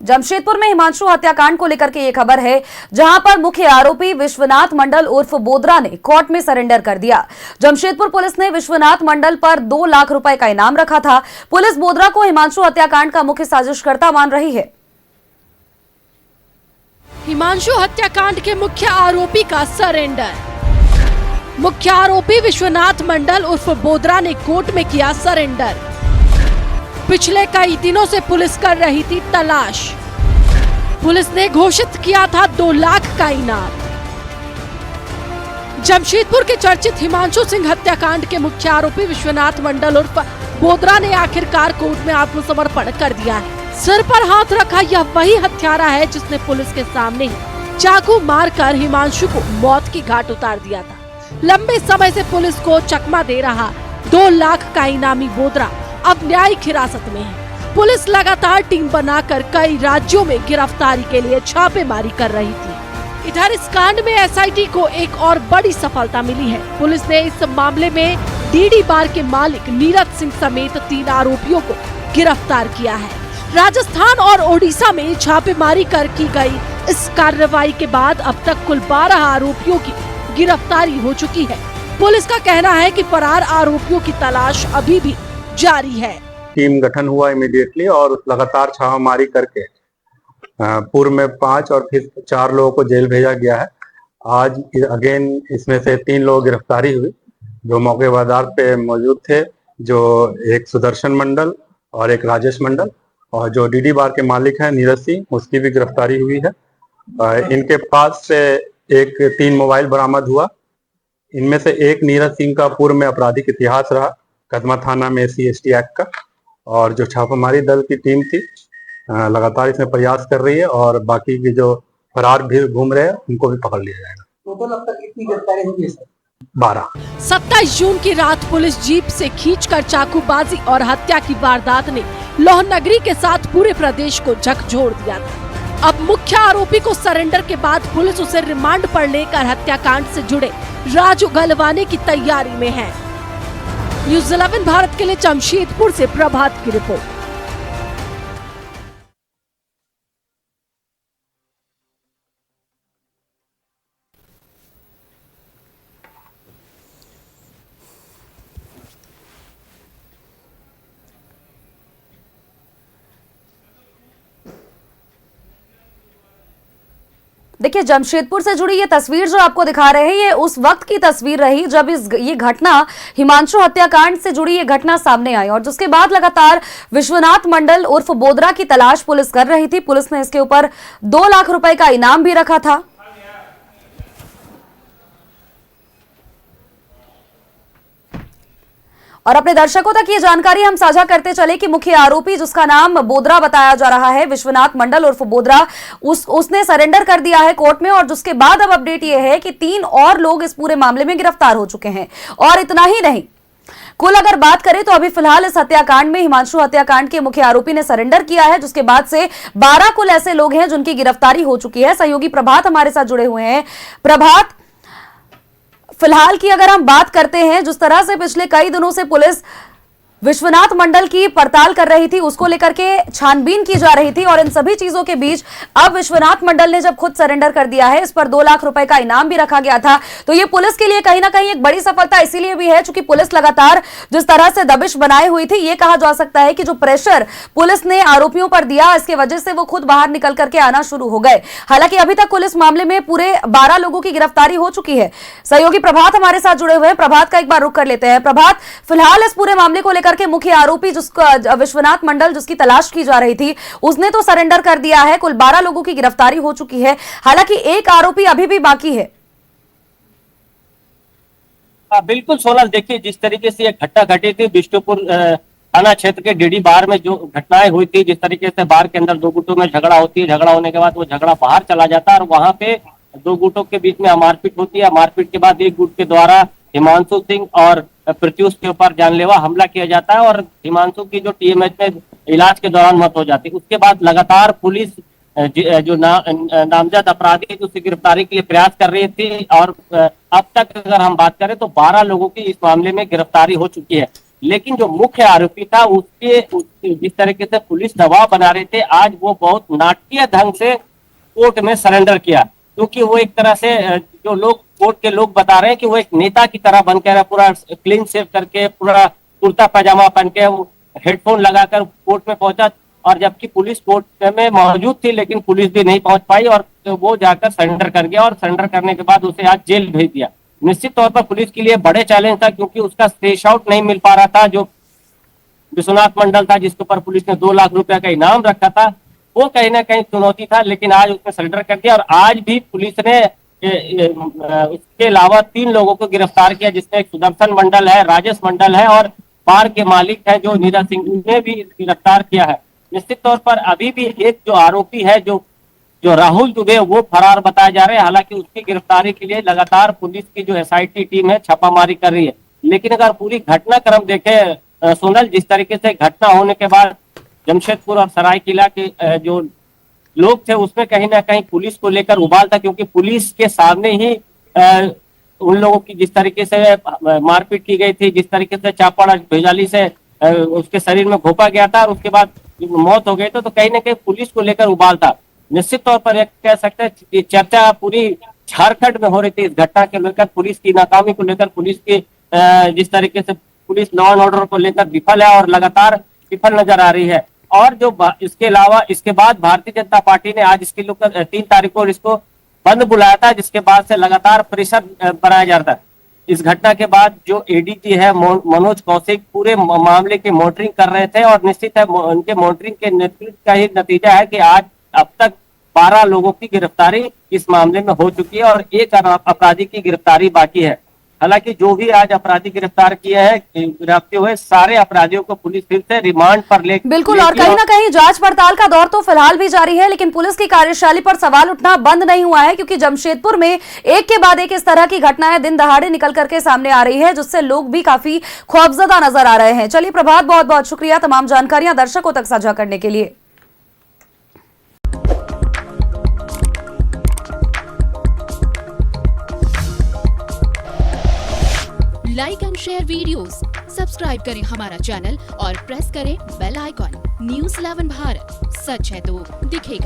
जमशेदपुर में हिमांशु हत्याकांड को लेकर के ये खबर है, जहां पर मुख्य आरोपी विश्वनाथ मंडल उर्फ बोदरा ने कोर्ट में सरेंडर कर दिया। जमशेदपुर पुलिस ने विश्वनाथ मंडल पर 2 लाख रुपए का इनाम रखा था। पुलिस बोदरा को हिमांशु हत्याकांड का मुख्य साजिशकर्ता मान रही है। हिमांशु हत्याकांड के मुख्य आरोपी का सरेंडर। मुख्य आरोपी विश्वनाथ मंडल उर्फ बोदरा ने कोर्ट में किया सरेंडर। पिछले कई दिनों से पुलिस कर रही थी तलाश। पुलिस ने घोषित किया था 2 लाख का इनाम। जमशेदपुर के चर्चित हिमांशु सिंह हत्याकांड के मुख्य आरोपी विश्वनाथ मंडल उर्फ बोदरा ने आखिरकार कोर्ट में आत्मसमर्पण कर दिया है। सिर पर हाथ रखा यह वही हत्यारा है जिसने पुलिस के सामने ही चाकू मारकर हिमांशु को मौत की घाट उतार दिया था। लंबे समय से पुलिस को चकमा दे रहा 2 लाख का इनामी बोदरा अब न्यायिक हिरासत में है। पुलिस लगातार टीम बनाकर कई राज्यों में गिरफ्तारी के लिए छापेमारी कर रही थी। इधर इस कांड में एसआईटी को एक और बड़ी सफलता मिली है। पुलिस ने इस मामले में डीडी बार के मालिक नीरज सिंह समेत 3 आरोपियों को गिरफ्तार किया है। राजस्थान और ओडिशा में छापेमारी कर की गई इस कार्रवाई के बाद अब तक कुल 12 आरोपियों की गिरफ्तारी हो चुकी है। पुलिस का कहना है कि फरार आरोपियों की तलाश अभी भी जारी है। टीम गठन हुआ इमीडिएटली और लगातार छापामारी करके पूर्व में 5 और फिर 4 लोगों को जेल भेजा गया है। आज अगेन इसमें से 3 लोग गिरफ्तारी हुई जो मौके वारदात पे मौजूद थे, जो एक सुदर्शन मंडल और एक राजेश मंडल, और जो डीडी बार के मालिक हैं नीरज सिंह, उसकी भी गिरफ्तारी हुई है। इनके पास से 3 मोबाइल बरामद हुआ। इनमें से एक नीरज सिंह का पूर्व में आपराधिक इतिहास रहा, कदमा थाना में SC/ST एक्ट का। और जो छापामारी दल की टीम थी लगातार इसमें प्रयास कर रही है और बाकी की जो फरार भी घूम रहे हैं उनको भी पकड़ लिया जाएगा। टोटल अब तक कितनी गिरफ्तारी हुई है सर? 12। 27 जून की रात पुलिस जीप से खींचकर चाकूबाजी और हत्या की वारदात ने लौह नगरी के साथ पूरे प्रदेश को झकझोर दिया था। अब मुख्य आरोपी को सरेंडर के बाद पुलिस उसे रिमांड पर लेकर हत्याकांड से जुड़े राज उगलवाने की तैयारी में है। न्यूज़ 11 भारत के लिए जमशेदपुर से प्रभात की रिपोर्ट। देखिए, जमशेदपुर से जुड़ी ये तस्वीर जो आपको दिखा रहे हैं, ये उस वक्त की तस्वीर रही जब ये घटना हिमांशु हत्याकांड से जुड़ी ये घटना सामने आई और जिसके बाद लगातार विश्वनाथ मंडल उर्फ बोदरा की तलाश पुलिस कर रही थी। पुलिस ने इसके ऊपर 2 लाख रुपए का इनाम भी रखा था। और अपने दर्शकों तक ये जानकारी हम साझा करते चले कि मुख्य आरोपी जिसका नाम बोदरा बताया जा रहा है, विश्वनाथ मंडल उर्फ बोदरा, उसने सरेंडर कर दिया है कोर्ट में। और जिसके बाद अब अपडेट ये है कि 3 और लोग इस पूरे मामले में गिरफ्तार हो चुके हैं। और इतना ही नहीं, कुल अगर बात करें तो अभी फिलहाल इस हत्याकांड में हिमांशु हत्याकांड के मुख्य आरोपी ने सरेंडर किया है, जिसके बाद से 12 कुल ऐसे लोग हैं जिनकी गिरफ्तारी हो चुकी है। सहयोगी प्रभात हमारे साथ जुड़े हुए हैं। प्रभात, फिलहाल की अगर हम बात करते हैं, जिस तरह से पिछले कई दिनों से पुलिस विश्वनाथ मंडल की पड़ताल कर रही थी, उसको लेकर के छानबीन की जा रही थी और इन सभी चीजों के बीच अब विश्वनाथ मंडल ने जब खुद सरेंडर कर दिया है, इस पर 2 लाख रुपए का इनाम भी रखा गया था। तो ये पुलिस के लिए कहीं ना कहीं एक बड़ी सफलता इसीलिए भी है क्योंकि पुलिस लगातार जिस तरह से दबिश बनाए हुई थी, ये कहा जा सकता है कि जो प्रेशर पुलिस ने आरोपियों पर दिया, इसकी वजह से वो खुद बाहर निकल करके आना शुरू हो गए। हालांकि अभी तक कुल इस मामले में पूरे 12 लोगों की गिरफ्तारी हो चुकी है। सहयोगी प्रभात हमारे साथ जुड़े हुए हैं। प्रभात का एक बार रुख कर लेते हैं। प्रभात, फिलहाल इस पूरे मामले को लेकर के मुख्य आरोपी जिसका विश्वनाथ मंडल जिसकी तलाश की जा रही थी, उसने तो सरेंडर कर दिया है। कुल 12 लोगों की गिरफ्तारी हो चुकी है। हालांकि एक आरोपी अभी भी बाकी है। बिल्कुल सोनल, देखिए जिस तरीके से एक घटना घटी थी बिष्टुपुर थाना क्षेत्र के डीडी बार में, जो घटनाएं हुई थी, जिस तरीके से बार के अंदर 2 गुटों में झगड़ा होती है, झगड़ा होने के बाद वो झगड़ा बाहर चला जाता है और वहां पे 2 गुटों के बीच में मारपीट होती है। मारपीट के बाद एक गुट के द्वारा हिमांशु सिंह और प्रत्युष के ऊपर जानलेवा हमला किया जाता है और हिमांशु की जो TMH में इलाज के दौरान मौत हो जाती है। उसके बाद लगातार पुलिस जो नामजद अपराधी है उसकी गिरफ्तारी के लिए प्रयास कर रही थी और अब तक अगर हम बात करें तो 12 लोगों की इस मामले में गिरफ्तारी हो चुकी है। लेकिन जो मुख्य आरोपी था उसके जिस तरीके से पुलिस दबाव बना रहे थे, आज वो बहुत नाटकीय ढंग से कोर्ट में सरेंडर किया, क्योंकि वो एक तरह से जो लोग कोर्ट के लोग बता रहे हैं कि वो एक नेता की तरह बनकर पूरा क्लीन शेव करके, पूरा कुर्ता पैजामा पहन के, हेडफोन लगाकर कोर्ट में पहुंचा, और जबकि पुलिस कोर्ट में मौजूद थी लेकिन पुलिस भी नहीं पहुंच पाई और वो जाकर सरेंडर कर गया, और सरेंडर करने के बाद उसे आज जेल भेज दिया। निश्चित तौर पर पुलिस के लिए बड़े चैलेंज था, क्योंकि उसका स्टेश आउट नहीं मिल पा रहा था। जो विश्वनाथ मंडल था जिसके ऊपर पुलिस ने 2 लाख रुपए का इनाम रखा था, वो कहीं ना कहीं चुनौती था, लेकिन आज उसने सरेंडर कर दिया। और आज भी पुलिस ने उसके अलावा 3 लोगों को गिरफ्तार किया, जिसमें एक सुदर्शन मंडल है, राजेश मंडल है और बार के मालिक है जो नीरज सिंह ने भी गिरफ्तार किया है। निश्चित तौर पर अभी भी एक जो आरोपी है जो राहुल दुबे, वो फरार बताए जा रहे हैं। हालांकि उसकी गिरफ्तारी के लिए लगातार पुलिस की जो SIT टीम है छापामारी कर रही है। लेकिन अगर पूरी घटनाक्रम देखे सोनल, जिस तरीके से घटना होने के बाद जमशेदपुर और सरायकेला के जो लोग थे उसमें कहीं ना कहीं पुलिस को लेकर उबाल था, क्योंकि पुलिस के सामने ही उन लोगों की जिस तरीके से मारपीट की गई थी, जिस तरीके से चापड़ भेजाली से उसके शरीर में घोंपा गया था और उसके बाद मौत हो गई, तो कहीं ना कहीं पुलिस को लेकर उबाल था। निश्चित तौर पर एक कह सकते हैं चर्चा पूरी झारखंड में हो रही थी इस घटना के लेकर, पुलिस की नाकामी को लेकर, पुलिस की जिस तरीके से पुलिस लॉ एंड ऑर्डर को लेकर विफल है और लगातार विफल नजर आ रही है। और जो इसके अलावा इसके बाद भारतीय जनता पार्टी ने आज इसके लेकर 3 तारीख को इसको बंद बुलाया था, जिसके बाद से लगातार प्रेशर बनाया जा रहा था। इस घटना के बाद जो ADG है मनोज कौशिक पूरे मामले की मॉनिटरिंग कर रहे थे, और निश्चित है उनके मॉनिटरिंग के नेतृत्व का ही नतीजा है कि आज अब तक 12 लोगों की गिरफ्तारी इस मामले में हो चुकी है और एक अपराधी की गिरफ्तारी बाकी है। हालांकि जो भी आज अपराधी गिरफ्तार किए हैं, गिरफ्तार हुए सारे अपराधियों को पुलिस फिर से रिमांड पर ले बिल्कुल, और कहीं ना कहीं जांच पड़ताल का दौर तो फिलहाल भी जारी है, लेकिन पुलिस की कार्यशैली पर सवाल उठना बंद नहीं हुआ है, क्योंकि जमशेदपुर में एक के बाद एक इस तरह की घटनाएं दिन दहाड़े निकल करके सामने आ रही है, जिससे लोग भी काफी खौफजदा नजर आ रहे हैं। चलिए प्रभात, बहुत बहुत शुक्रिया तमाम जानकारियां दर्शकों तक साझा करने के लिए। Like and share videos, subscribe करें हमारा चैनल और प्रेस करें बेल आइकॉन। न्यूज़ 11 भारत, सच है तो दिखेगा।